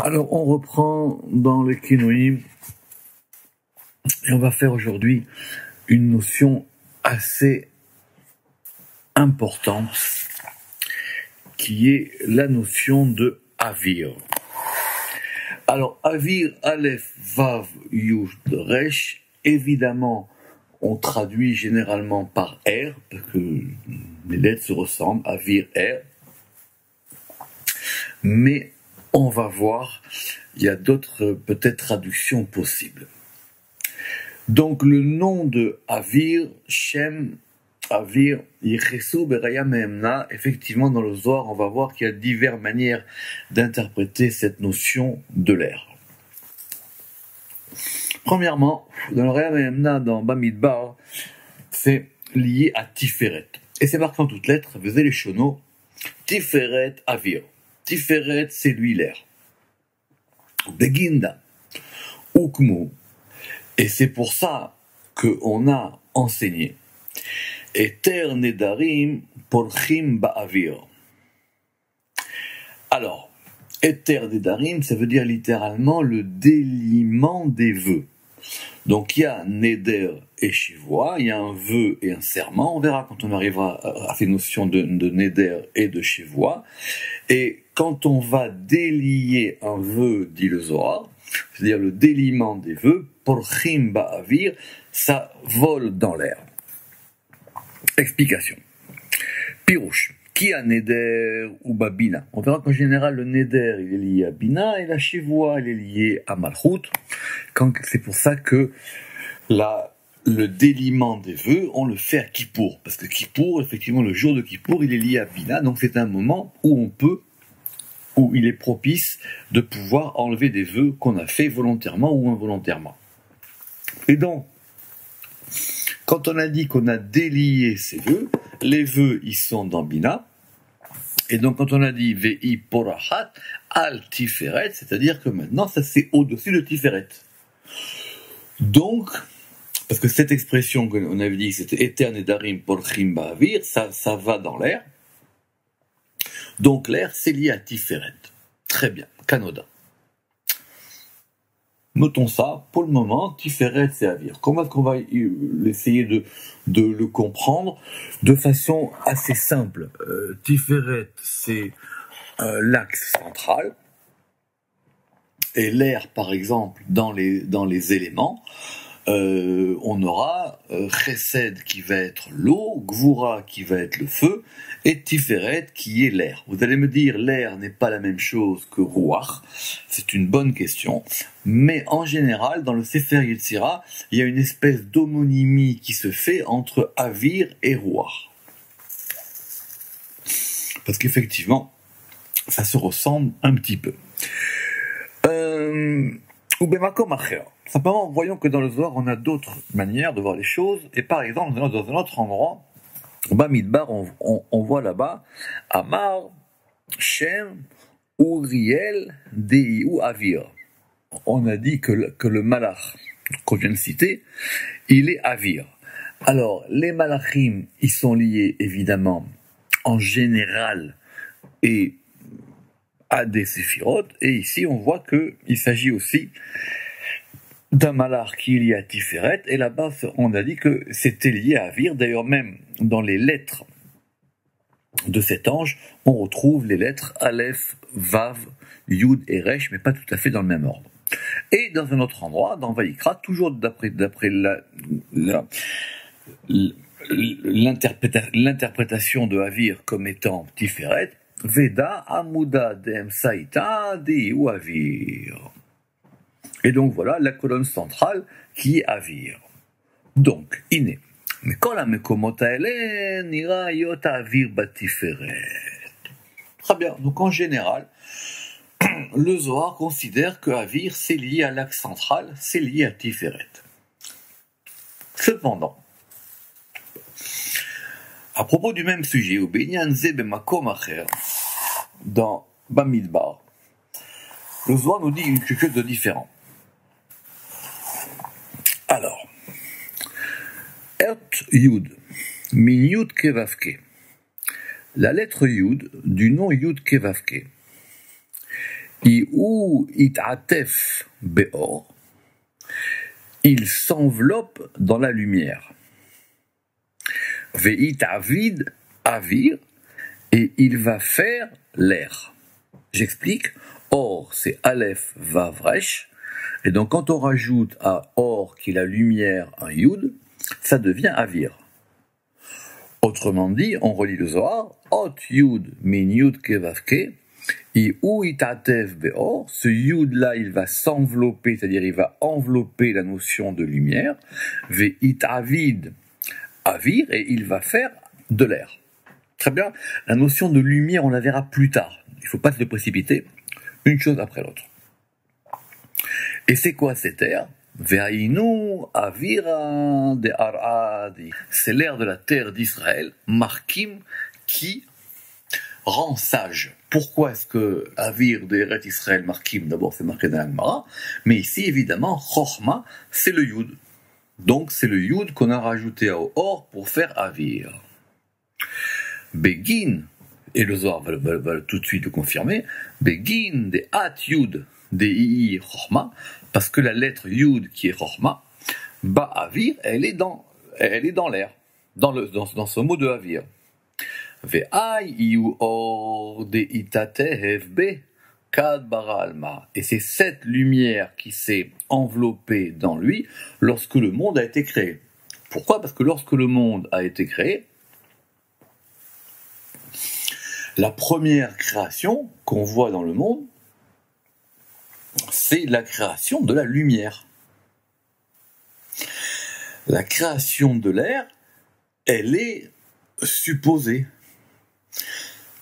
Alors, on reprend dans les Kinoïm et on va faire aujourd'hui une notion assez importante qui est la notion de Avir. Alors, Avir, Aleph, Vav, Yud, Resh, évidemment, on traduit généralement par R, parce que les lettres se ressemblent, Avir, R. Mais on va voir, il y a d'autres peut-être traductions possibles. Donc le nom de Avir, Shem, Avir, Yechesu, Beraya Mehemna, effectivement dans le Zohar, on va voir qu'il y a diverses manières d'interpréter cette notion de l'air. Premièrement, dans le Raya Mehemna, dans Bamidbar, c'est lié à Tiferet. Et c'est marqué en toutes lettres, vous avez les chonos, Tiferet, Avir. Tiferet, c'est lui l'air. Beginda, Ukmu. Et c'est pour ça qu'on a enseigné. Eter nedarim porchim ba'avir. Alors, Eter nedarim, ça veut dire littéralement le déliement des vœux. Donc il y a neder et shevoa, il y a un vœu et un serment. On verra quand on arrivera à ces notions de neder et de shevoa. Et quand on va délier un vœu, dit le Zohar, c'est-à-dire le déliement des vœux, porchim ba'avir, ça vole dans l'air. Explication. Pirouche. Qui a neder ou babina? On verra qu'en général, le neder, il est lié à bina, et la shevoa, il est lié à malchut. C'est pour ça que le déliement des vœux, on le fait à Kippour. Parce que Kippour, effectivement, le jour de Kippour, il est lié à bina, donc c'est un moment où il est propice de pouvoir enlever des vœux qu'on a fait volontairement ou involontairement. Et donc, quand on a dit qu'on a délié ces vœux, les vœux, ils sont dans Bina. Et donc, quand on a dit Ve'i Porahat, Al Tiferet, c'est-à-dire que maintenant, ça c'est au-dessus de Tiferet. Donc, parce que cette expression qu'on avait dit, c'était Eter Nedarim Porchim Ba'avir, ça va dans l'air. Donc, l'air, c'est lié à Tiferet. Très bien, Kanoda. Notons ça, pour le moment, Tiferet, c'est Avir. Comment est-ce qu'on va essayer de le comprendre de façon assez simple? Tiferet, c'est l'axe central, et l'air, par exemple, dans les éléments, on aura Chesed qui va être l'eau, Gvura qui va être le feu, et Tiferet qui est l'air. Vous allez me dire, l'air n'est pas la même chose que Ruach. C'est une bonne question. Mais en général, dans le Sefer Yetzira, il y a une espèce d'homonymie qui se fait entre Avir et Ruach. Parce qu'effectivement, ça se ressemble un petit peu. Ou Bemakom Acher. Simplement, voyons que dans le Zohar, on a d'autres manières de voir les choses. Et par exemple, dans un autre endroit, au Bamidbar, on voit là-bas Amar, Shem, Uriel, Dei ou Avir. On a dit que le malach qu'on vient de citer, il est Avir. Alors, les malachim, ils sont liés évidemment en général et à des séphirotes. Et ici, on voit qu'il s'agit aussi d'un malach qui est lié à Tiferet, et là-bas, on a dit que c'était lié à Avir. D'ailleurs, même dans les lettres de cet ange, on retrouve les lettres Aleph, Vav, Yud et Resh, mais pas tout à fait dans le même ordre. Et dans un autre endroit, dans Vaïkra, toujours d'après l'interprétation de Avir comme étant Tiferet, Veda, Amuda, Dem Saïta, Dei ou Avir. Et donc voilà la colonne centrale qui est Avir. Donc, Iné. Mais quand la Mekomota elle nira yota Avir batiferet. Très bien. Donc en général, le Zohar considère que Avir c'est lié à l'axe central, c'est lié à Tiferet. Cependant, à propos du même sujet, au Binyan Ze Bemakom Acher, dans Bamidbar, le Zohar nous dit quelque chose de différent. Alors, Ert Yud, min Yud Kevavke. La lettre Yud du nom Yud Kevavke ou itatef beor, il s'enveloppe dans la lumière. Veit avid avir, et il va faire l'air. J'explique. Or, c'est Aleph Vav Resh, et donc quand on rajoute à Or, qui est la lumière, un Yud, ça devient Avir. Autrement dit, on relit le Zohar, Ot Yud min Yud Kevavke, et ou itatev beor, ce Yud là, il va s'envelopper, c'est-à-dire il va envelopper la notion de lumière, ve itavid avir, et il va faire de l'air. Très bien, la notion de lumière, on la verra plus tard. Il ne faut pas se précipiter, une chose après l'autre. Et c'est quoi cet air? Ve'ainu avira de aradi. C'est l'air de la terre d'Israël, markim, qui rend sage. Pourquoi est-ce que avir de Eret Israël markim? D'abord, c'est marqué dans la Gemara, mais ici, évidemment, chochma, c'est le yud. Donc, c'est le yud qu'on a rajouté au or pour faire avir. Begin, et le Zohar va tout de suite le confirmer, Begin de At Yud de Ii Chochma, parce que la lettre Yud qui est Chochma, Ba Avir, elle est dans l'air, dans ce mot de Avir. Ve'ai Iu Or de Itatev Be Kad Bara Alma. Et c'est cette lumière qui s'est enveloppée dans lui lorsque le monde a été créé. Pourquoi? Parce que lorsque le monde a été créé, la première création qu'on voit dans le monde, c'est la création de la lumière. La création de l'air, elle est supposée.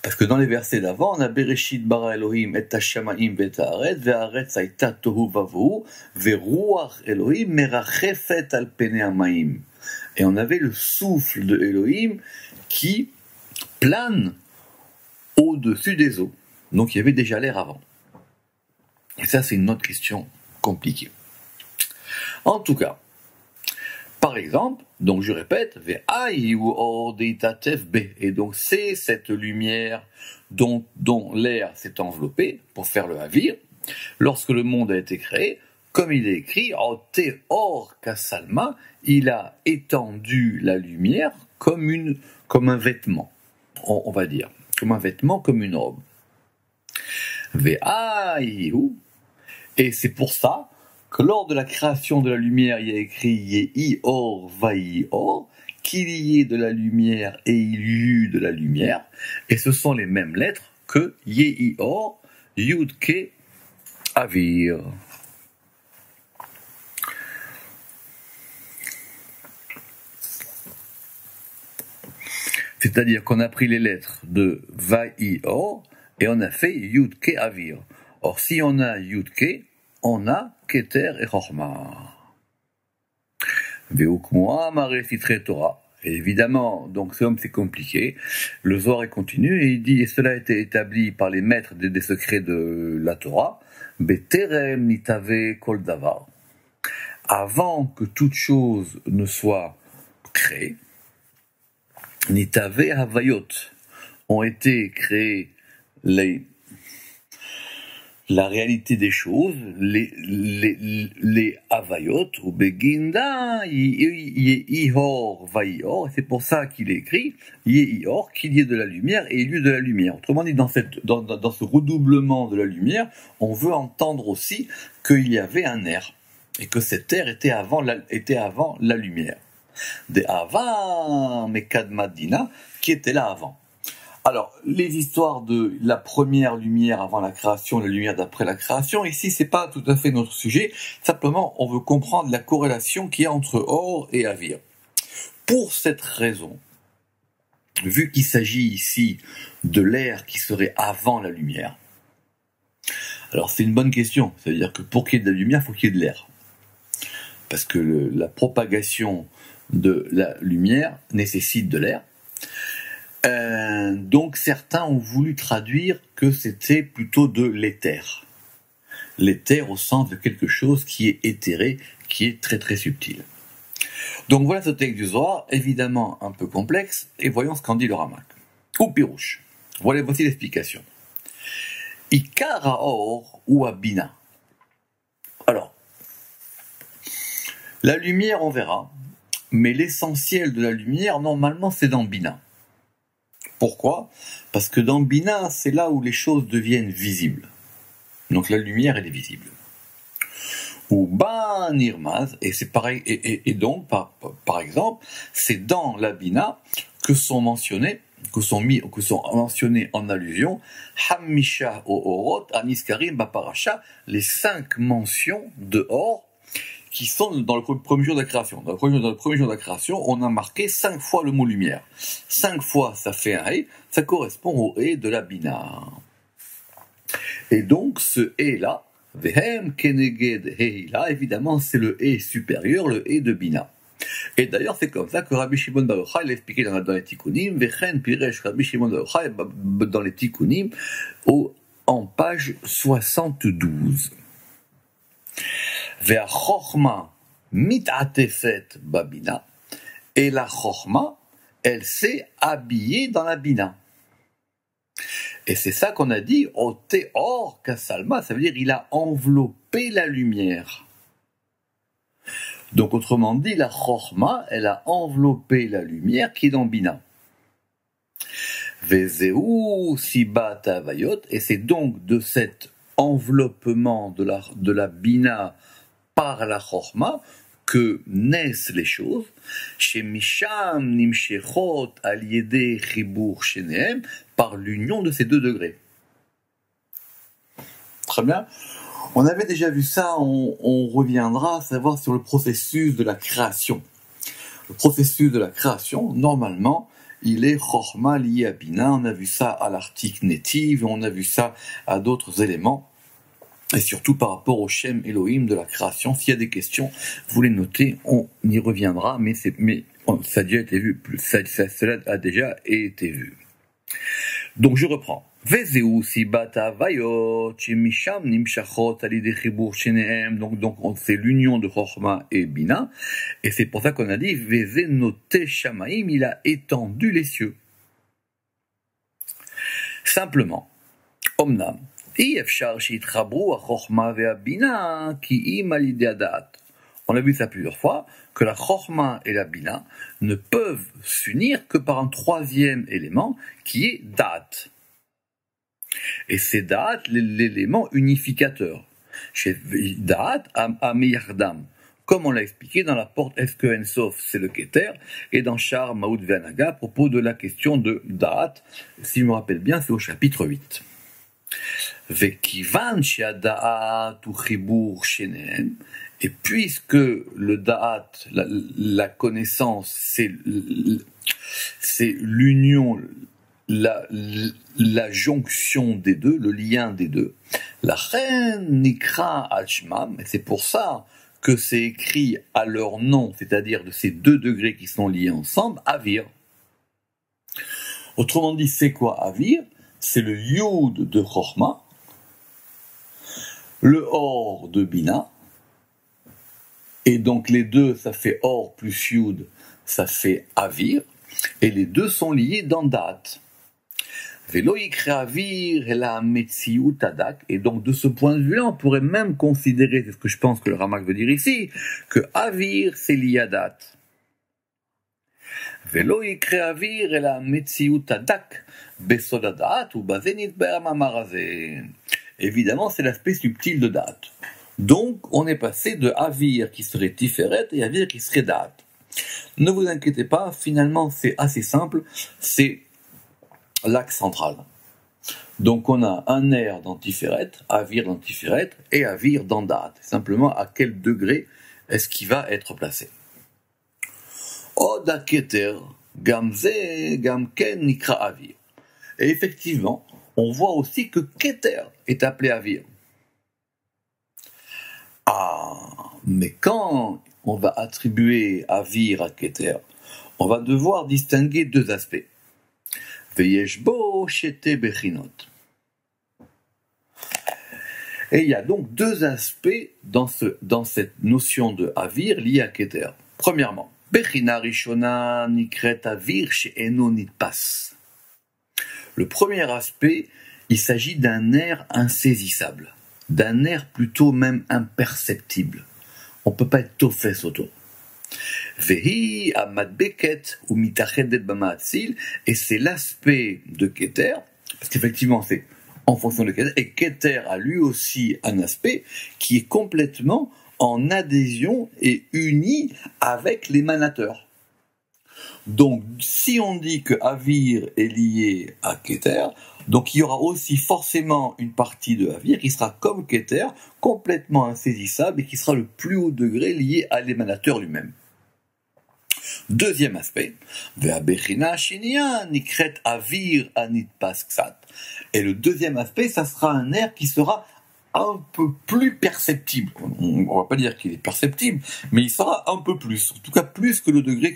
Parce que dans les versets d'avant, on a Bereshit bara Elohim et hashamaim ve'et haaretz ve'haaretz hayta tohu vavohu ve'ruach Elohim merachefet al penei hamayim. Et on avait le souffle de Elohim qui plane au-dessus des eaux. Donc il y avait déjà l'air avant. Et ça, c'est une autre question compliquée. En tout cas, par exemple, donc je répète, et donc c'est cette lumière dont l'air s'est enveloppé pour faire le havir, lorsque le monde a été créé, comme il est écrit, or kasalma, il a étendu la lumière comme un vêtement, on va dire, comme un vêtement, comme une robe. Et c'est pour ça que lors de la création de la lumière, il y a écrit Yehi Or Vayi Or, qu'il y ait de la lumière et il y eut de la lumière, et ce sont les mêmes lettres que Yehi Or, Yud Ke Avir. C'est-à-dire qu'on a pris les lettres de Vayi Or et on a fait Yud Ke Avir. Or, si on a Yud Ke, on a Keter et Chochma. Ve'ukmoa mare sitre Torah. Et évidemment, donc c'est compliqué. Le Zohar continue et il dit, et cela a été établi par les maîtres des secrets de la Torah, Beterem nitave kol davar. Avant que toute chose ne soit créée, nitave havayot, ont été créés la réalité des choses, les avayot, ou beginda, yehor, vaïor, et c'est pour ça qu'il est écrit, yehor, qu'il y ait de la lumière, et il y eut de la lumière. Autrement dit, dans ce redoublement de la lumière, on veut entendre aussi qu'il y avait un air, et que cet air était avant la lumière. Des avant, mekadmadina, qui était là avant. Alors, les histoires de la première lumière avant la création, la lumière d'après la création, ici, c'est pas tout à fait notre sujet. Simplement, on veut comprendre la corrélation qu'il y a entre Or et Avir. Pour cette raison, vu qu'il s'agit ici de l'air qui serait avant la lumière, alors c'est une bonne question. C'est-à-dire que pour qu'il y ait de la lumière, il faut qu'il y ait de l'air. Parce que la propagation de la lumière nécessite de l'air. Donc certains ont voulu traduire que c'était plutôt de l'éther. L'éther au sens de quelque chose qui est éthéré, qui est très très subtil. Donc voilà ce texte du Zohar, évidemment un peu complexe, et voyons ce qu'en dit le Ramak. Ou Pirouche. Voici l'explication. Ikar haor ou Bina. Alors, la lumière, on verra, mais l'essentiel de la lumière, normalement, c'est dans Bina. Pourquoi? Parce que dans Bina, c'est là où les choses deviennent visibles. Donc la lumière, elle est visible. Ou Ban Nirmaz, et c'est pareil, et donc, par exemple, c'est dans la Bina que sont mentionnés en allusion Hamisha Orot Aniskarim Baparasha, les 5 mentions de Or qui sont dans le premier jour de la création. Dans le premier jour de la création, on a marqué 5 fois le mot lumière. 5 fois, ça fait un He, ça correspond au He de la Bina. Et donc, ce He-là, Vehem Keneged He-là, évidemment, c'est le He supérieur, le He de Bina. Et d'ailleurs, c'est comme ça que Rabbi Shimon Bar Yochai l'a expliqué dans les Tikkunim, Vechen Piresh Rabbi Shimon Bar Yochai dans les Tikkunim, en page 72. Ve'a Chochma mit'atefet babina, et la Chochma, elle s'est habillée dans la Bina. Et c'est ça qu'on a dit, o teor kasalma, ça veut dire il a enveloppé la lumière. Donc autrement dit, la Chochma, elle a enveloppé la lumière qui est dans Bina. Vezeu sibat avayot, et c'est donc de cet enveloppement de la Bina par la Chochma que naissent les choses. Chez Misham nimshechot al yedei chibur shenehem, par l'union de ces 2 degrés. Très bien. On avait déjà vu ça, on reviendra à savoir sur le processus de la création. Le processus de la création, normalement, il est Chochma lié à Bina. On a vu ça à l'article Netiv, on a vu ça à d'autres éléments. Et surtout par rapport au Shem Elohim de la création. S'il y a des questions, vous les notez, on y reviendra, mais ça a déjà été vu, cela a déjà été vu. Donc je reprends. Vezeu sibata vayot misham nimshachot alidei chibur shenehem. Donc c'est l'union de Chochma et Bina, et c'est pour ça qu'on a dit Veze noté shamaim, il a étendu les cieux. Simplement, omnam. On a vu ça plusieurs fois, que la Chochma et la Bina ne peuvent s'unir que par un 3e élément, qui est Da'at. Et c'est Da'at l'élément unificateur. Chez Da'at à Meyardam. Comme on l'a expliqué dans la porte Est-ce que Ensof, c'est le Keter, et dans Shar Maoud Ve'anaga, à propos de la question de Da'at, si je me rappelle bien, c'est au chapitre 8. Vekivan she'ada'at hu chibur shenehem, et puisque le da'at, la connaissance, c'est l'union, la jonction des 2, le lien des 2, la reine nikra al-shmam, et c'est pour ça que c'est écrit à leur nom, c'est-à-dire de ces 2 degrés qui sont liés ensemble, Avir. Autrement dit, c'est quoi Avir? C'est le Yud de Chochma, le Or de Bina, et donc les 2, ça fait Or plus Yud, ça fait Avir, et les 2 sont liés dans Da'at. Velo yikre Avir et la Metziut Adak, et donc de ce point de vue-là, on pourrait même considérer, c'est ce que je pense que le Ramak veut dire ici, que Avir c'est lié à Da'at. Velo yikre Avir et la Metziut Adak, Besod Da'at ou Bazenit Be'amamarazé. Évidemment, c'est l'aspect subtil de Da'at. Donc, on est passé de Avir qui serait Tiferet et Avir qui serait Da'at. Ne vous inquiétez pas, finalement, c'est assez simple, c'est l'axe central. Donc, on a un air dans Tiferet, Avir dans Tiferet et Avir dans Da'at. Simplement, à quel degré est-ce qu'il va être placé. Oda Keter, Gamze, Gamken, Nikra Avir. Et effectivement, on voit aussi que Keter est appelé Avir. Ah, mais quand on va attribuer Avir à Keter, on va devoir distinguer 2 aspects. Veyeshbo shete bechinot. Et il y a donc 2 aspects dans cette notion de Avir liée à Keter. Premièrement, Bechina Rishona Nikret Avir she'eno nitpas. Le premier aspect il s'agit d'un air insaisissable, d'un air plutôt même imperceptible. On ne peut pas être tofes autour. Vehi amadbeket ou mitachedet bamaatzil, et c'est l'aspect de Keter, parce qu'effectivement c'est en fonction de Keter, et Keter a lui aussi un aspect qui est complètement en adhésion et uni avec l'émanateur. Donc si on dit que Avir est lié à Keter, donc il y aura aussi forcément une partie de Avir qui sera comme Keter, complètement insaisissable et qui sera le plus haut degré lié à l'émanateur lui-même. Deuxième aspect, et le deuxième aspect, ça sera un air qui sera un peu plus perceptible. On va pas dire qu'il est perceptible, mais il sera un peu plus, en tout cas plus que le degré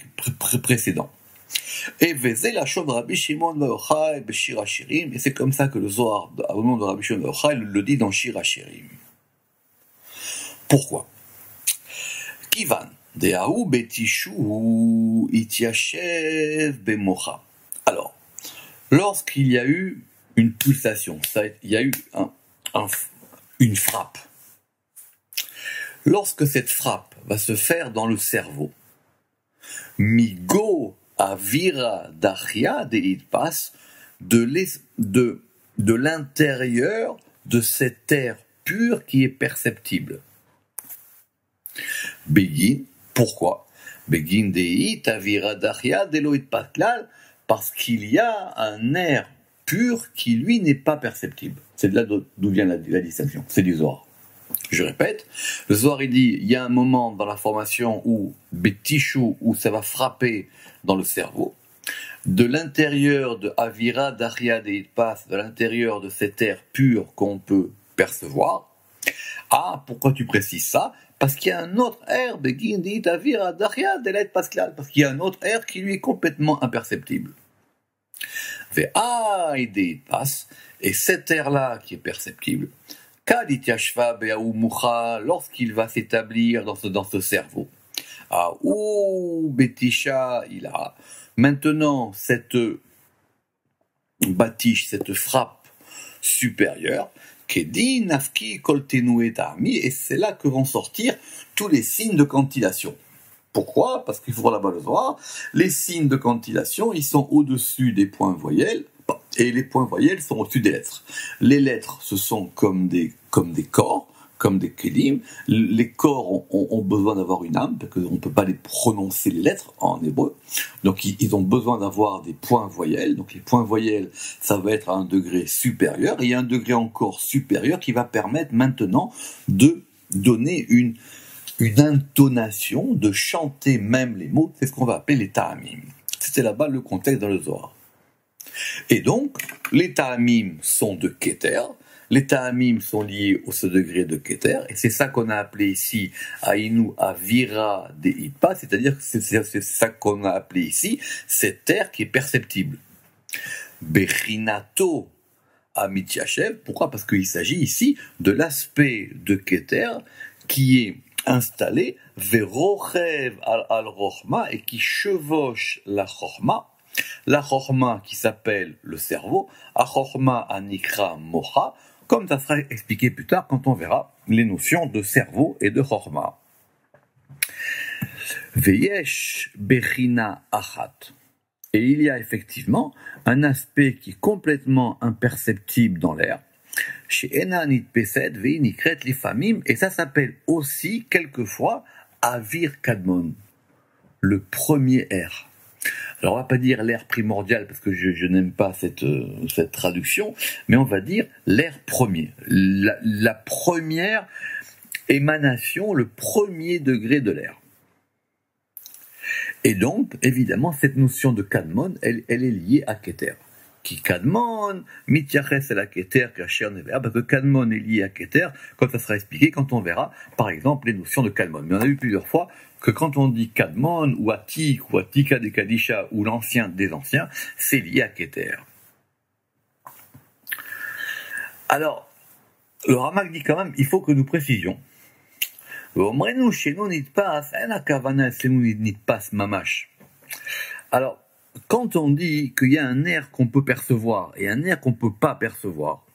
précédent. Et la chose de Rabbi Shimon bar Yochai b'Shir HaShirim, et c'est comme ça que le Zohar, au nom de Rabbi Shimon bar Yochai, le dit dans Shir HaShirim. Pourquoi? Kivan. Alors, lorsqu'il y a eu une pulsation, il y a eu une frappe. Lorsque cette frappe va se faire dans le cerveau, migo avira dachia deitpas, de l'intérieur de cet air pur qui est perceptible. Begin. Pourquoi? Begin deit avira dachia deloit patlal, parce qu'il y a un air pur qui lui n'est pas perceptible. C'est de là d'où vient la distinction. C'est du Zohar. Je répète, le Zohar il dit il y a un moment dans la formation où betichou, où ça va frapper dans le cerveau, de l'intérieur de avira dachia deit pas, de l'intérieur de cet air pur qu'on peut percevoir. Ah, pourquoi tu précises ça? Parce qu'il y a un autre air, parce qu'il y a un autre air qui lui est complètement imperceptible. Et cet air-là qui est perceptible, lorsqu'il va s'établir dans ce cerveau, maintenant cette batiche, cette frappe supérieure, et c'est là que vont sortir tous les signes de cantillation. Pourquoi? Parce qu'il faut là-bas le voir. Les signes de cantillation, ils sont au-dessus des points voyelles, et les points voyelles sont au-dessus des lettres. Les lettres, ce sont comme des corps, comme des kelim. Les corps ont besoin d'avoir une âme, parce qu'on ne peut pas les prononcer les lettres en hébreu. Donc ils ont besoin d'avoir des points voyelles. Donc les points voyelles, ça va être à un degré supérieur. Et il y a un degré encore supérieur qui va permettre maintenant de donner une intonation, de chanter même les mots. C'est ce qu'on va appeler les ta'amim. C'était là-bas le contexte dans le Zohar. Et donc, les ta'amim sont de Keter. Les ta'amim sont liés au ce degré de Keter, et c'est ça qu'on a appelé ici Ainu Avira Deitpa, c'est-à-dire que c'est ça qu'on a appelé ici cet air qui est perceptible. Bechinato Amitiachev, pourquoi? Parce qu'il s'agit ici de l'aspect de Keter qui est installé Verochev al Rochma et qui chevauche la Chochma. La Chochma qui s'appelle le cerveau, a Chochma Anikra Mocha, comme ça sera expliqué plus tard quand on verra les notions de cerveau et de Chochma. Veyesh Bechina Achat. Et il y a effectivement un aspect qui est complètement imperceptible dans l'air. Chez Enanit Pesed Veinikret Lifamim, et ça s'appelle aussi quelquefois Avir Kadmon, le premier air. Alors on va pas dire l'air primordial parce que je n'aime pas cette traduction, mais on va dire l'air premier, la première émanation, le premier degré de l'air. Et donc, évidemment, cette notion de Kadmon, elle est liée à Keter. Qui Kadmon, Mityaches à la Keter, Kacher Nevea, parce que Kadmon est lié à Keter, comme ça sera expliqué quand on verra, par exemple, les notions de Kadmon. Mais on a vu plusieurs fois que quand on dit Kadmon, ou Atik, ou Atika des Kadisha, ou l'ancien des anciens, c'est lié à Keter. Alors, le Ramak dit quand même, il faut que nous précisions. Alors, quand on dit qu'il y a un air qu'on peut percevoir et un air qu'on ne peut pas percevoir,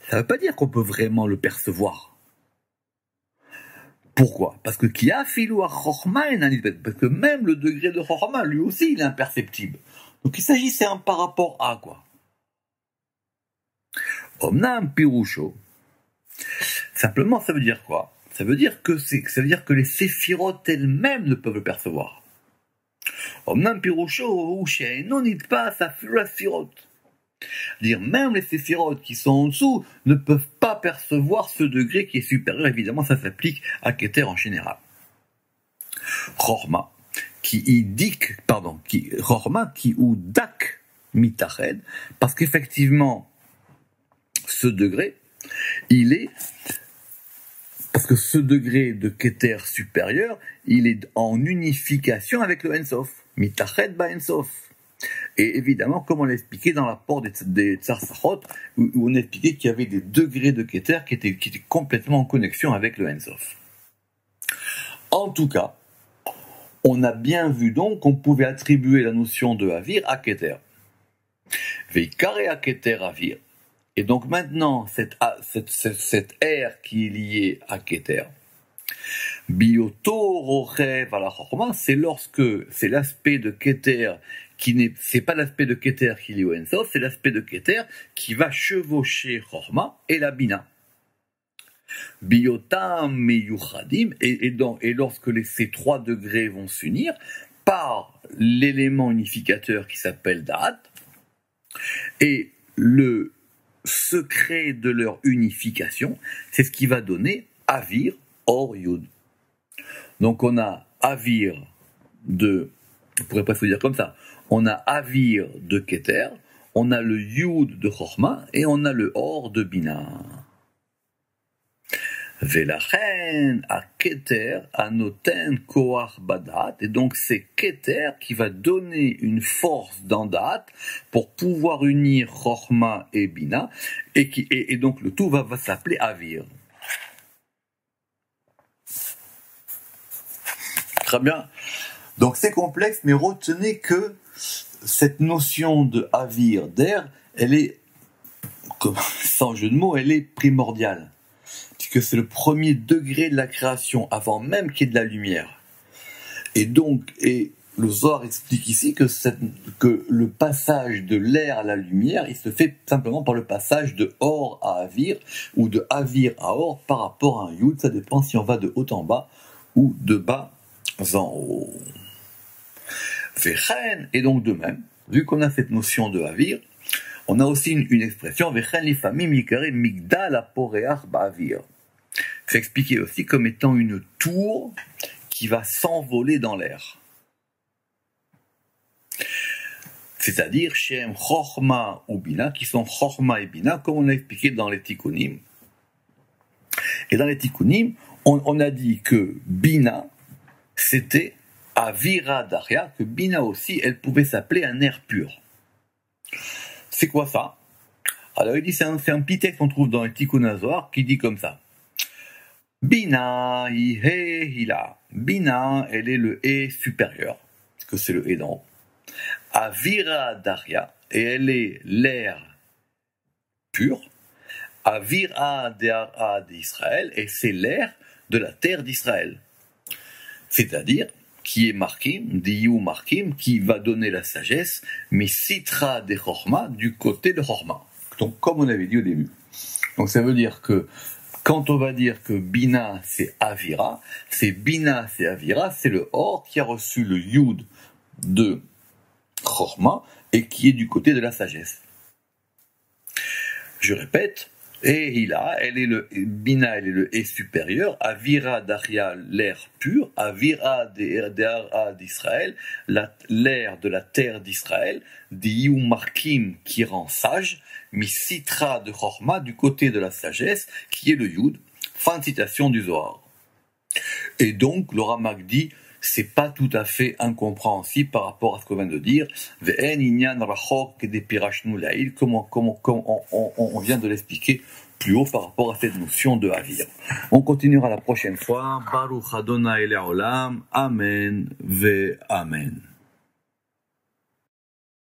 ça ne veut pas dire qu'on peut vraiment le percevoir. Pourquoi? Parce que qui a filou à Chorma, parce que même le degré de Chorma, lui aussi, il est imperceptible. Donc il s'agissait par rapport à quoi? Omnam Pirusho. Simplement, ça veut dire quoi? Ça veut dire que les séphirotes elles-mêmes ne peuvent le percevoir. Omnam Pirusho, non pas ça la séphirote. Dire même les séphirotes qui sont en dessous ne peuvent pas percevoir ce degré qui est supérieur. Évidemment, ça s'applique à Keter en général. Chorma, Chorma qui ou dak mitached, parce qu'effectivement, ce degré, parce que ce degré de Keter supérieur, il est en unification avec le Ensof. Mitached ba Ensof. Et évidemment, comme on l'a expliqué dans l'apport des Tsar Sachot, où on a expliqué qu'il y avait des degrés de Keter qui étaient complètement en connexion avec le Ensof. En tout cas, on a bien vu donc qu'on pouvait attribuer la notion de Avir à Keter. Veikare à Keter Avir. Et donc maintenant, cette air qui est liée à Keter, Bioto Rochev à la Chorma, c'est l'aspect de Keter c'est pas l'aspect de Keter qui est lié au Ensof, c'est l'aspect de Keter qui va chevaucher Chorma et la Bina. Biotam meyuchadim, et lorsque ces trois degrés vont s'unir par l'élément unificateur qui s'appelle Da'at, et le secret de leur unification, c'est ce qui va donner Avir or Yud. Donc on a Avir on pourrait presque dire comme ça, on a Avir de Keter, on a le Yud de Chorma, et on a le Or de Bina. Velachen a Keter anoten koach badat, et donc c'est Keter qui va donner une force dans Dat pour pouvoir unir Chorma et Bina, et donc le tout va s'appeler Avir. Très bien. Donc c'est complexe, mais retenez que cette notion de Avir, d'air, elle est, sans jeu de mots, elle est primordiale. Puisque c'est le premier degré de la création, avant même qu'il y ait de la lumière. Et le Zohar explique ici que le passage de l'air à la lumière, il se fait simplement par le passage de Or à Avir, ou de Avir à Or par rapport à un Yud. Ça dépend si on va de haut en bas, ou de bas en haut. Vechen, et donc de même, vu qu'on a cette notion de Avir, on a aussi une expression, Vechen lifamim yikare migdal aporeach ba'avir. C'est expliqué aussi comme étant une tour qui va s'envoler dans l'air. C'est-à-dire, Shem Chorma ou Bina, qui sont Chorma et Bina, comme on l'a expliqué dans les Tikkunim. Et dans les Tikkunim, on a dit que Bina, c'était Avira Daria, que Bina aussi, elle pouvait s'appeler un air pur. C'est quoi ça? Alors il dit, c'est un petit texte qu'on trouve dans les Tikkun Zohar qui dit comme ça. Bina, Ihe, Hila. Bina, elle est le E supérieur, parce que c'est le E d'en haut. Avira Daria, et elle est l'air pur. Avira De'ara d'Israël, et c'est l'air de la terre d'Israël. C'est-à-dire, qui est Markim, Diyu Markim, qui va donner la sagesse, mais Sitra de Chorma, du côté de Chorma. Donc, comme on avait dit au début. Donc, ça veut dire que, quand on va dire que Bina, c'est Avira, c'est Bina, c'est Avira, c'est le Or qui a reçu le Yud de Chorma, et qui est du côté de la sagesse. Je répète, et Bina, elle est le E supérieur, Avira Daria, l'air pur, Avira De'ara d'Israël, l'air de la terre d'Israël, Diyu Markim qui rend sage, Misitra de Chorma du côté de la sagesse, qui est le Yud. Fin de citation du Zohar. Et donc, le Ramak dit, c'est pas tout à fait incompréhensible par rapport à ce qu'on vient de dire. Comme on vient de l'expliquer plus haut par rapport à cette notion de Avir. On continuera la prochaine fois. Baruch Adonai Le'olam. Amen ve Amen.